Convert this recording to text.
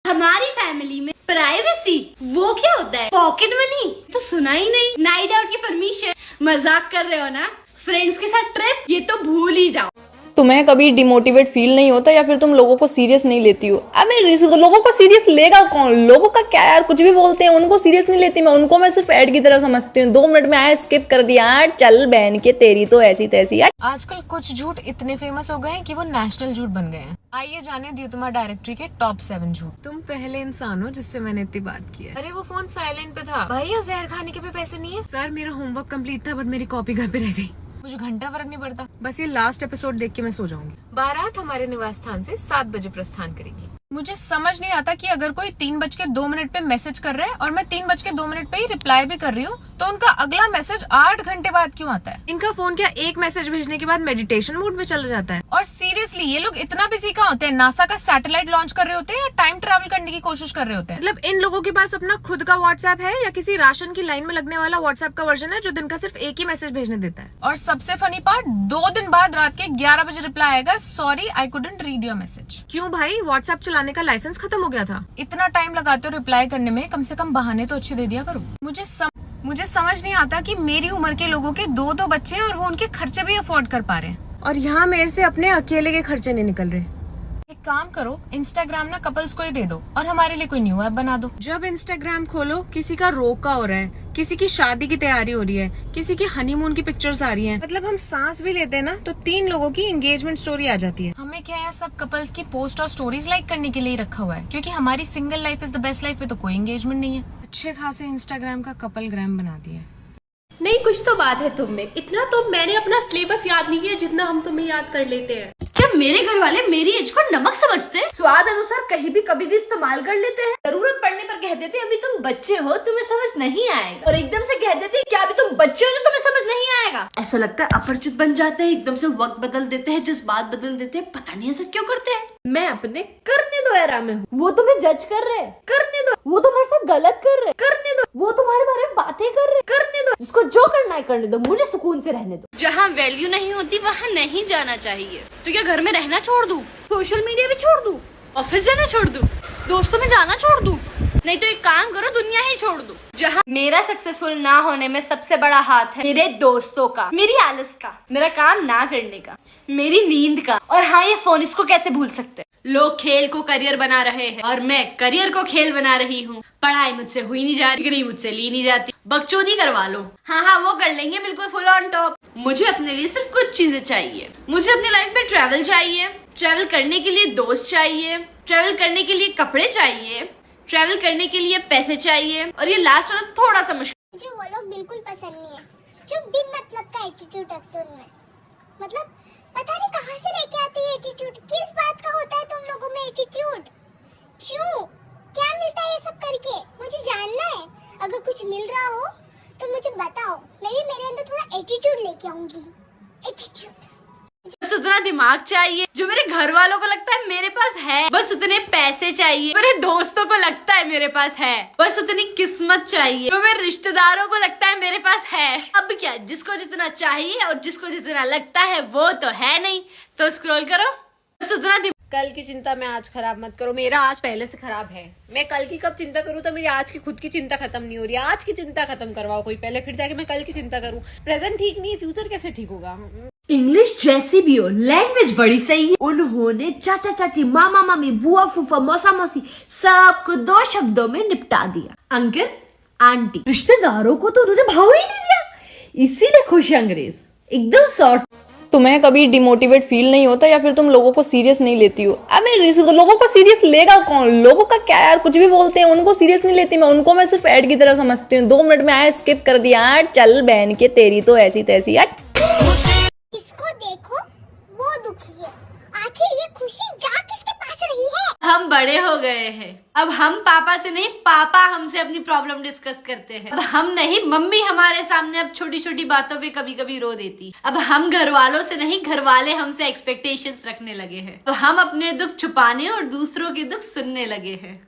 हमारी फैमिली में प्राइवेसी वो क्या होता है? पॉकेट मनी तो सुना ही नहीं। नाइट आउट की परमिशन, मजाक कर रहे हो ना? फ्रेंड्स के साथ ट्रिप, ये तो भूल ही जाओ। तुम्हें कभी डिमोटिवेट फील नहीं होता या फिर तुम लोगों को सीरियस नहीं लेती हो? अबे लोगों को सीरियस लेगा कौन? लोगों का क्या यार, कुछ भी बोलते हैं, उनको सीरियस नहीं लेती मैं। उनको मैं सिर्फ ऐड की तरह समझती हूँ। 2 मिनट में आया, स्किप कर दिया, चल बहन के तेरी तो ऐसी तैसी यार। आजकल कुछ झूठ इतने फेमस हो गए हैं कि वो नेशनल झूठ बन गए हैं। आइए जाने द्युतिमा डायरेक्टरी के टॉप 7 झूठ। तुम पहले इंसान हो जिससे मैंने इतनी बात की है। अरे वो फोन साइलेंट पे था। भैया जहर खाने के भी पैसे नहीं है। सर मेरा होमवर्क कंप्लीट था बट मेरी कॉपी घर पे रह गई। मुझे घंटा फर्क नहीं पड़ता, बस ये लास्ट एपिसोड देख के मैं सो जाऊंगी। बारात हमारे निवास स्थान से 7 बजे प्रस्थान करेगी। मुझे समझ नहीं आता कि अगर कोई 3:02 पे मैसेज कर रहा है और मैं 3:02 पे ही रिप्लाई भी कर रही हूँ तो उनका अगला मैसेज 8 घंटे बाद क्यों आता है? इनका फोन क्या एक मैसेज भेजने के बाद मेडिटेशन मोड में चला जाता है? और सीरियसली ये लोग इतना बिजी कहाँ होते हैं? नासा का सैटेलाइट लॉन्च कर रहे होते हैं या टाइम ट्रैवल करने की कोशिश कर रहे होते हैं? मतलब इन लोगों के पास अपना खुद का व्हाट्सएप है या किसी राशन की लाइन में लगने वाला व्हाट्सएप का वर्जन है जो दिन का सिर्फ एक ही मैसेज भेजने देता है? और सबसे फनी पार्ट, 2 दिन बाद रात के 11 बजे रिप्लाई आएगा, sorry I couldn't read your message. क्यों भाई, व्हाट्सएप चलाने का लाइसेंस खत्म हो गया था? इतना टाइम लगाते हो रिप्लाई करने में, कम से कम बहाने तो अच्छे दे दिया करो। मुझे समझ नहीं आता कि मेरी उम्र के लोगों के 2 बच्चे हैं और वो उनके खर्चे भी अफोर्ड कर पा रहे हैं और यहाँ मेरे से अपने अकेले के खर्चे नहीं निकल रहे। एक काम करो, इंस्टाग्राम ना कपल्स को ही दे दो और हमारे लिए कोई न्यू ऐप बना दो। जब इंस्टाग्राम खोलो किसी का रोका हो रहा है, किसी की शादी की तैयारी हो रही है, किसी की हनीमून की पिक्चर्स आ रही हैं। मतलब हम सांस भी लेते हैं ना तो 3 लोगों की एंगेजमेंट स्टोरी आ जाती है। हमें क्या है, सब कपल्स की पोस्ट और स्टोरीज लाइक करने के लिए रखा हुआ है क्योंकि हमारी single life is the best life में तो कोई एंगेजमेंट नहीं है। अच्छे खासे इंस्टाग्राम का कपल ग्राम बना दिया। नहीं, कुछ तो बात है तुम में। इतना तो मैंने अपना सिलेबस याद नहीं किया जितना हम तुम्हें याद कर लेते हैं। जब मेरे घर वाले मेरी एज को नमक समझते, स्वाद अनुसार कहीं भी कभी भी इस्तेमाल कर लेते हैं। जरूरत पड़ने पर कह देते अभी तुम बच्चे हो, तुम्हें समझ नहीं आएगा, और एकदम से कह देते क्या अभी तुम बच्चे हो तो तुम्हें समझ नहीं आएगा। ऐसा लगता है अपरिचित बन जाते हैं, एकदम से वक्त बदल देते हैं, जज्बात बदल देते हैं, पता नहीं ऐसा क्यों करते हैं। मैं अपने करने दो एरा में हूँ। वो तुम्हें जज कर रहे हैं, करने दो। वो तुम्हारे साथ गलत कर रहे हैं, करने दो। वो तुम्हारे बारे में बातें कर रहे हैं, करने दो। जिसको जो करना है करने दो, मुझे सुकून से रहने दो। जहाँ वैल्यू नहीं होती वहाँ नहीं जाना चाहिए। तो क्या घर में रहना छोड़ दूँ, सोशल मीडिया भी छोड़ दूँ, ऑफिस जाना छोड़ दूँ, दोस्तों में जाना छोड़ दूँ? नहीं तो एक काम करो, दुनिया ही छोड़ दो। जहाँ मेरा सक्सेसफुल ना होने में सबसे बड़ा हाथ है मेरे दोस्तों का, मेरी आलस का, मेरा काम ना करने का, मेरी नींद का, और हाँ ये फोन, इसको कैसे भूल सकते हैं। लोग खेल को करियर बना रहे हैं और मैं करियर को खेल बना रही हूँ। पढ़ाई मुझसे हुई नहीं जा रही, डिग्री मुझसे ली नहीं जाती। बकचोदी करवा लो, हाँ वो कर लेंगे बिल्कुल फुल ऑन टॉप। मुझे अपने लिए सिर्फ कुछ चीजें चाहिए। मुझे अपनी लाइफ में ट्रैवल चाहिए, ट्रैवल करने के लिए दोस्त चाहिए, ट्रैवल करने के लिए कपड़े चाहिए, ट्रैवल करने के लिए पैसे चाहिए, और ये लास्ट वाला थोड़ा सा मुश्किल। मुझे वो लोग बिल्कुल पसंद नहीं है जो बिन मतलब का एटीट्यूड रखते हैं उनमें। मतलब पता नहीं कहाँ से लेके आते हैं एटीट्यूड। किस बात का होता है तुम लोगों में एटीट्यूड? क्यों, क्या मिलता है ये सब करके? मुझे जानना है। अगर कुछ मिल रहा हो तो मुझे बताओ, मैं भी मेरे अंदर थोड़ा एटीट्यूड लेके आऊंगी। एटीट्यूड, बस उतना दिमाग चाहिए जो मेरे घर वालों को लगता है मेरे पास है। बस उतने पैसे चाहिए मेरे दोस्तों को लगता है मेरे पास है। बस उतनी किस्मत चाहिए जो मेरे रिश्तेदारों को लगता है मेरे पास है। अब क्या, जिसको जितना चाहिए और जिसको जितना लगता है वो तो है नहीं, तो स्क्रॉल करो। बस उतना कल की चिंता मैं आज खराब मत करो, मेरा आज पहले से खराब है। मैं कल की कब चिंता करूँ तो मेरी आज की खुद की चिंता खत्म नहीं हो रही। आज की चिंता खत्म करवाओ कोई पहले, फिर जाके मैं कल की चिंता करूँ। प्रेजेंट ठीक नहीं है, फ्यूचर कैसे ठीक होगा? इंग्लिश जैसी भी हो, लैंग्वेज बड़ी सही है। उन्होंने चाचा चाची, मामा मामी, बुआ फूफा, मौसा मौसी सबको 2 शब्दों में निपटा दिया, अंकल आंटी। रिश्तेदारों को तो उन्होंने भाव ही नहीं दिया, इसीलिए खुश अंग्रेज, एकदम शॉर्ट। तुम्हें कभी डिमोटिवेट फील नहीं होता या फिर तुम लोगों को सीरियस नहीं लेती हो? अबे लोगों को सीरियस लेगा कौन? लोगों का क्या यार, कुछ भी बोलते हैं, उनको सीरियस नहीं लेती मैं। उनको मैं सिर्फ ऐड की तरह समझती हूँ। 2 मिनट में आया, स्किप कर दिया, चल बहन के तेरी तो ऐसी तैसी यार। इसको देखो, वो दुखी है। आखिर ये खुशी जा किसके पास रही है? हम बड़े हो गए हैं। अब हम पापा से नहीं, पापा हमसे अपनी प्रॉब्लम डिस्कस करते हैं। अब हम नहीं, मम्मी हमारे सामने अब छोटी छोटी बातों पे कभी कभी रो देती। अब हम घर वालों से नहीं, घर वाले हमसे एक्सपेक्टेशंस रखने लगे हैं। तो हम अपने दुख छुपाने और दूसरों के दुख सुनने लगे हैं।